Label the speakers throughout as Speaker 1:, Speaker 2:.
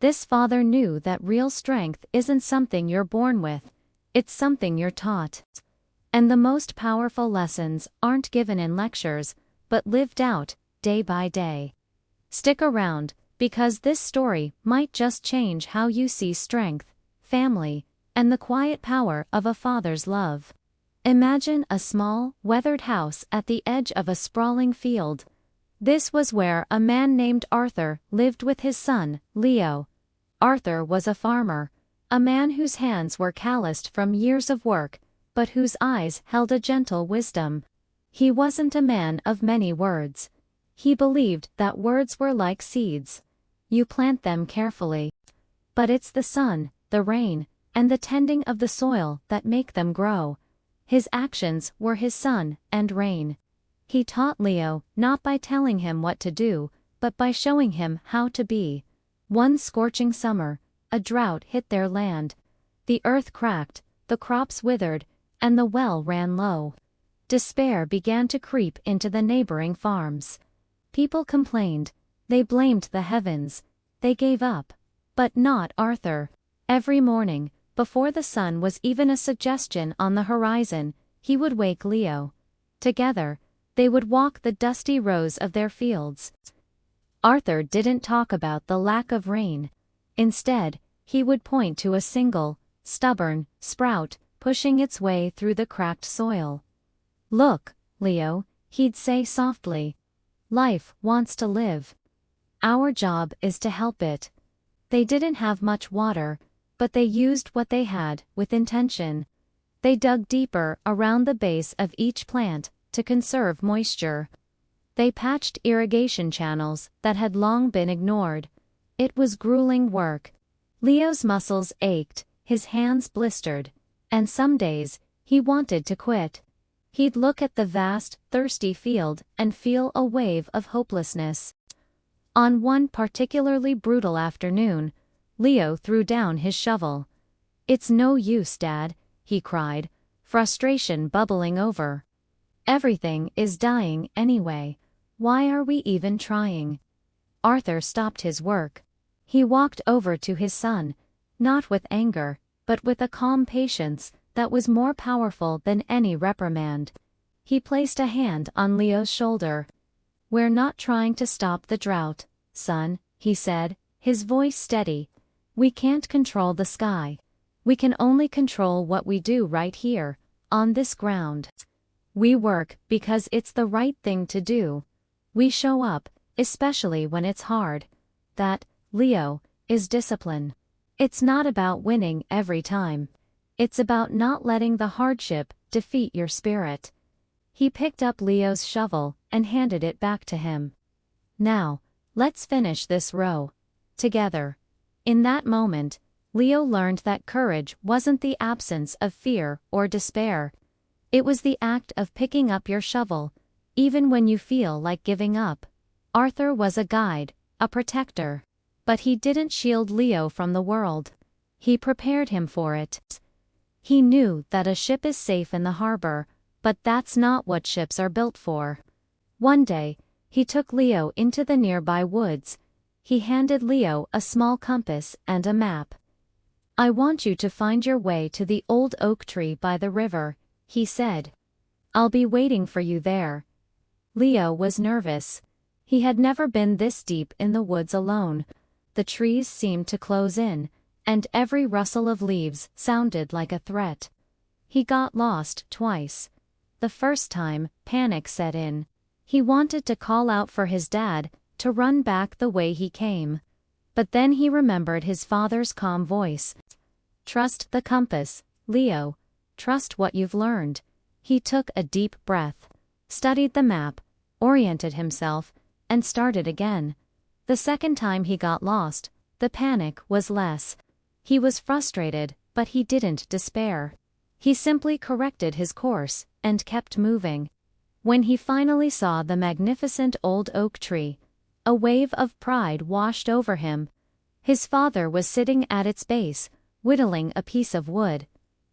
Speaker 1: This father knew that real strength isn't something you're born with, it's something you're taught. And the most powerful lessons aren't given in lectures, but lived out, day by day. Stick around, because this story might just change how you see strength, family, and the quiet power of a father's love. Imagine a small, weathered house at the edge of a sprawling field. This was where a man named Arthur lived with his son, Leo. Arthur was a farmer, a man whose hands were calloused from years of work, but whose eyes held a gentle wisdom. He wasn't a man of many words. He believed that words were like seeds. You plant them carefully. But it's the sun, the rain, and the tending of the soil that make them grow. His actions were his sun and rain. He taught Leo not by telling him what to do, but by showing him how to be. One scorching summer, a drought hit their land. The earth cracked, the crops withered, and the well ran low. Despair began to creep into the neighboring farms. People complained. They blamed the heavens. They gave up. But not Arthur. Every morning, before the sun was even a suggestion on the horizon, he would wake Leo. Together, they would walk the dusty rows of their fields. Arthur didn't talk about the lack of rain. Instead, he would point to a single, stubborn, sprout, pushing its way through the cracked soil. "Look, Leo," he'd say softly. "Life wants to live. Our job is to help it." They didn't have much water, but they used what they had with intention. They dug deeper around the base of each plant to conserve moisture. They patched irrigation channels that had long been ignored. It was grueling work. Leo's muscles ached, his hands blistered, and some days, he wanted to quit. He'd look at the vast, thirsty field and feel a wave of hopelessness. On one particularly brutal afternoon, Leo threw down his shovel. "It's no use, Dad," he cried, frustration bubbling over. "Everything is dying anyway. Why are we even trying?" Arthur stopped his work. He walked over to his son, not with anger, but with a calm patience that was more powerful than any reprimand. He placed a hand on Leo's shoulder. "We're not trying to stop the drought, son," he said, his voice steady. "We can't control the sky. We can only control what we do right here, on this ground. We work because it's the right thing to do. We show up, especially when it's hard. That, Leo, is discipline. It's not about winning every time. It's about not letting the hardship defeat your spirit." He picked up Leo's shovel and handed it back to him. "Now, let's finish this row. Together." In that moment, Leo learned that courage wasn't the absence of fear or despair. It was the act of picking up your shovel, even when you feel like giving up. Arthur was a guide, a protector. But he didn't shield Leo from the world. He prepared him for it. He knew that a ship is safe in the harbor, but that's not what ships are built for. One day, he took Leo into the nearby woods. He handed Leo a small compass and a map. "I want you to find your way to the old oak tree by the river," he said. "I'll be waiting for you there." Leo was nervous. He had never been this deep in the woods alone. The trees seemed to close in, and every rustle of leaves sounded like a threat. He got lost twice. The first time, panic set in. He wanted to call out for his dad, to run back the way he came. But then he remembered his father's calm voice. "Trust the compass, Leo. Trust what you've learned." He took a deep breath, studied the map, oriented himself, and started again. The second time he got lost, the panic was less. He was frustrated, but he didn't despair. He simply corrected his course and kept moving. When he finally saw the magnificent old oak tree, a wave of pride washed over him. His father was sitting at its base, whittling a piece of wood.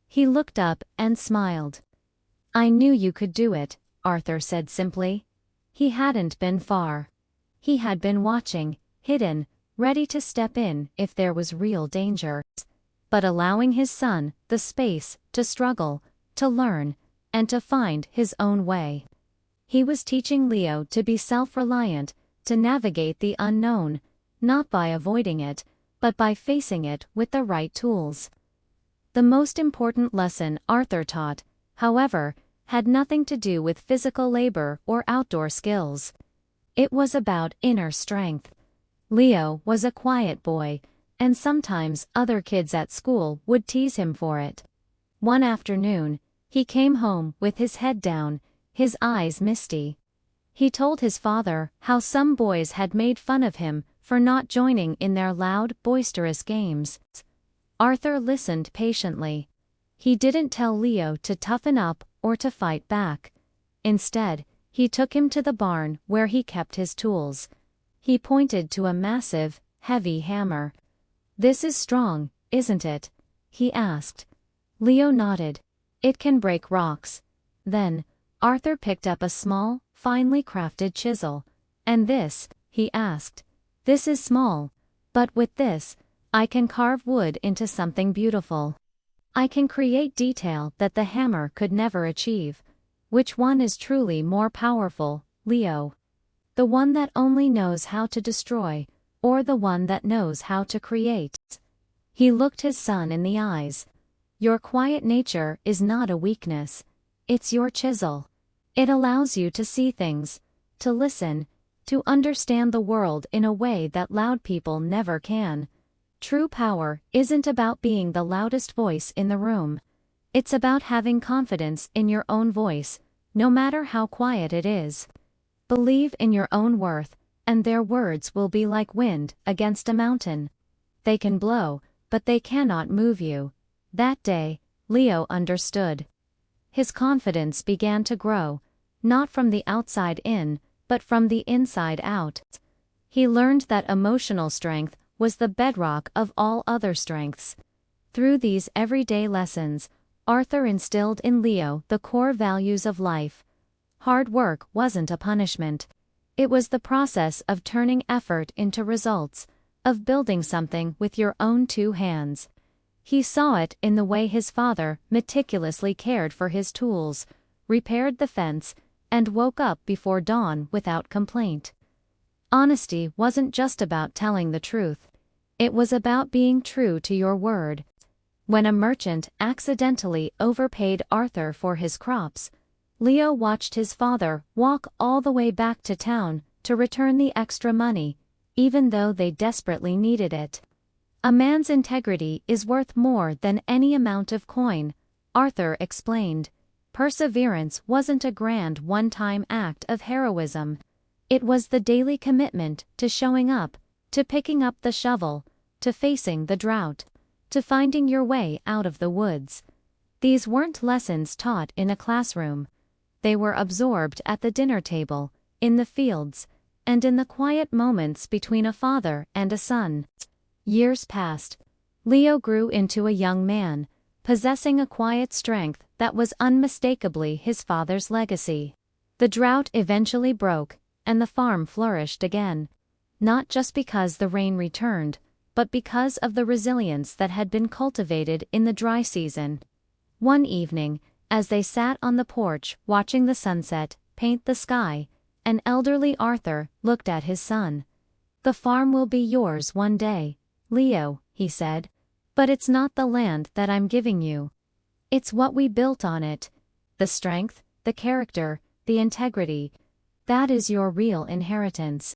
Speaker 1: He looked up and smiled. "I knew you could do it," Arthur said simply. He hadn't been far. He had been watching, hidden, ready to step in if there was real danger, but allowing his son the space to struggle, to learn, and to find his own way. He was teaching Leo to be self-reliant, to navigate the unknown, not by avoiding it, but by facing it with the right tools. The most important lesson Arthur taught, however, had nothing to do with physical labor or outdoor skills. It was about inner strength. Leo was a quiet boy, and sometimes other kids at school would tease him for it. One afternoon, he came home with his head down, his eyes misty. He told his father how some boys had made fun of him for not joining in their loud, boisterous games. Arthur listened patiently. He didn't tell Leo to toughen up or to fight back. Instead, he took him to the barn where he kept his tools. He pointed to a massive, heavy hammer. "This is strong, isn't it?" he asked. Leo nodded. "It can break rocks." Then, Arthur picked up a small, finely crafted chisel. "And this?" he asked. "This is small. But with this, I can carve wood into something beautiful. I can create detail that the hammer could never achieve." "Which one is truly more powerful, Leo? The one that only knows how to destroy, or the one that knows how to create?" He looked his son in the eyes. "Your quiet nature is not a weakness. It's your chisel. It allows you to see things, to listen, to understand the world in a way that loud people never can. True power isn't about being the loudest voice in the room. It's about having confidence in your own voice, no matter how quiet it is. Believe in your own worth, and their words will be like wind against a mountain. They can blow, but they cannot move you." That day, Leo understood. His confidence began to grow, not from the outside in, but from the inside out. He learned that emotional strength was the bedrock of all other strengths. Through these everyday lessons, Arthur instilled in Leo the core values of life. Hard work wasn't a punishment. It was the process of turning effort into results, of building something with your own two hands. He saw it in the way his father meticulously cared for his tools, repaired the fence, and woke up before dawn without complaint. Honesty wasn't just about telling the truth. It was about being true to your word. When a merchant accidentally overpaid Arthur for his crops, Leo watched his father walk all the way back to town to return the extra money, even though they desperately needed it. "A man's integrity is worth more than any amount of coin," Arthur explained. Perseverance wasn't a grand one-time act of heroism. It was the daily commitment to showing up, to picking up the shovel, to facing the drought, to finding your way out of the woods. These weren't lessons taught in a classroom. They were absorbed at the dinner table, in the fields, and in the quiet moments between a father and a son. Years passed. Leo grew into a young man, possessing a quiet strength that was unmistakably his father's legacy. The drought eventually broke, and the farm flourished again. Not just because the rain returned, but because of the resilience that had been cultivated in the dry season. One evening, as they sat on the porch watching the sunset paint the sky, an elderly Arthur looked at his son. "The farm will be yours one day, Leo," he said. "But it's not the land that I'm giving you. It's what we built on it. The strength, the character, the integrity. That is your real inheritance."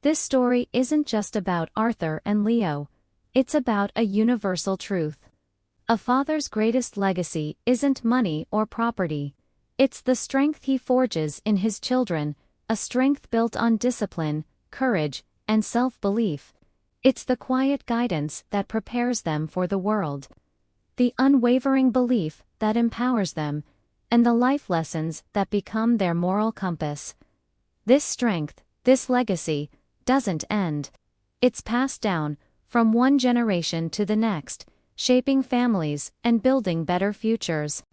Speaker 1: This story isn't just about Arthur and Leo. It's about a universal truth. A father's greatest legacy isn't money or property. It's the strength he forges in his children, a strength built on discipline, courage, and self-belief. It's the quiet guidance that prepares them for the world, the unwavering belief that empowers them, and the life lessons that become their moral compass. This strength, this legacy, doesn't end. It's passed down, from one generation to the next, shaping families and building better futures.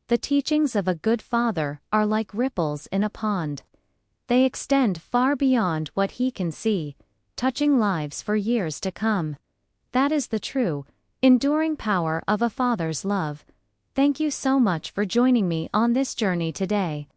Speaker 1: The teachings of a good father are like ripples in a pond. They extend far beyond what he can see, touching lives for years to come. That is the true, enduring power of a father's love. Thank you so much for joining me on this journey today.